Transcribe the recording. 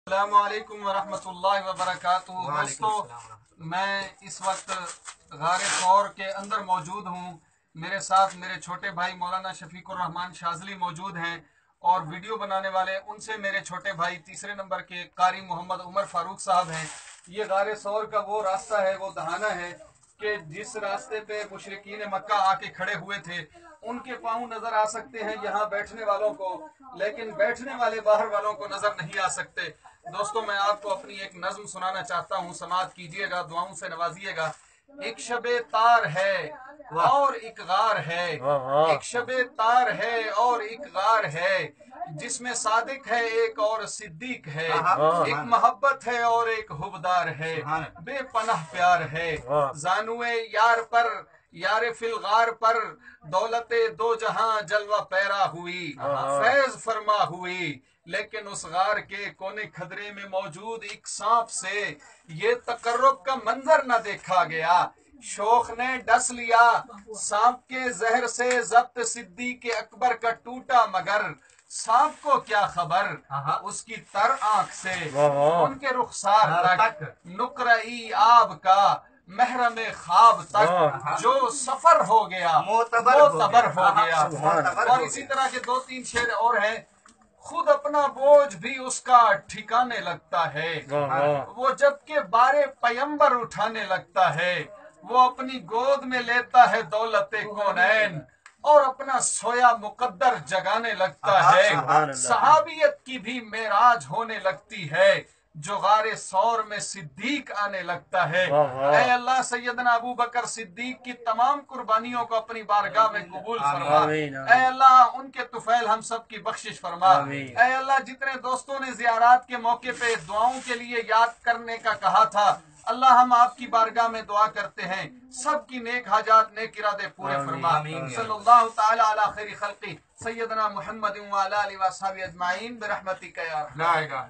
السلام علیکم ورحمۃ اللہ وبرکاتہ۔ دوستو، میں اس وقت غار ثور کے اندر موجود ہوں۔ میرے ساتھ میرے چھوٹے بھائی مولانا شفیق الرحمان شاذلی موجود ہیں، اور ویڈیو بنانے والے ان سے میرے چھوٹے بھائی تیسرے نمبر کے قاری محمد عمر فاروق صاحب ہیں۔ یہ غار ثور کا وہ راستہ ہے، وہ دہانہ ہے کہ جس راستے پہ مشرکین مکہ آ کے کھڑے ہوئے تھے۔ ان کے پاؤں نظر آ سکتے ہیں یہاں بیٹھنے والوں کو، لیکن بیٹھنے والے باہر والوں کو نظر نہیں آ سکتے۔ دوستو، میں آپ کو اپنی ایک نظم سنانا چاہتا ہوں، سماعت کیجئے گا، دعاؤں سے نوازیے گا۔ ایک شب تار ہے اور ایک غار ہے، ایک شب تار ہے اور ایک غار ہے، جس میں صادق ہے ایک اور صدیق ہے، ایک محبت ہے اور ایک حبدار ہے، بے پناہ پیار ہے، زانوے یار پر یار فی الغار پر دولت دو جہاں جلوہ پیرا ہوئی، فیض فرما ہوئی، لیکن اس غار کے کونے کھدرے میں موجود ایک سانپ سے یہ تقرب کا منظر نہ دیکھا گیا۔ شوخ نے ڈس لیا سانپ کے زہر سے ضبط صدیق اکبر کا ٹوٹا، مگر سانپ کو کیا خبر اس کی تر آنکھ سے ان کے رخسار تک، نقرئی آب کا محرم خواب تک جو سفر ہو گیا معتبر ہو گیا۔ اور اسی طرح کے دو تین شعر اور ہیں۔ خود اپنا بوجھ بھی اس کا ٹھکانے لگتا ہے، وہ جب کہ بارے پیمبر اٹھانے لگتا ہے، وہ اپنی گود میں لیتا ہے دولت کونین اور اپنا سویا مقدر جگانے لگتا ہے۔ صحابیت کی بھی معراج ہونے لگتی ہے جو غار ثور میں صدیق آنے لگتا ہے۔ اے اللہ، سیدنا ابو بکر صدیق کی تمام قربانیوں کو اپنی بارگاہ میں قبول فرما۔ اے اللہ، ان کے طفیل ہم سب کی بخشش فرما۔ اے اللہ، جتنے دوستوں نے زیارات کے موقع پہ دعاؤں کے لیے یاد کرنے کا کہا تھا، اللہ ہم آپ کی بارگاہ میں دعا کرتے ہیں، سب کی نیک حاجات نیک ارادے پورے فرما۔ صلی اللہ تعالی علی خیر خلقی سیدنا محمد وعلی آلہ وصحبہ اجمعین برحمتک یا ارحم۔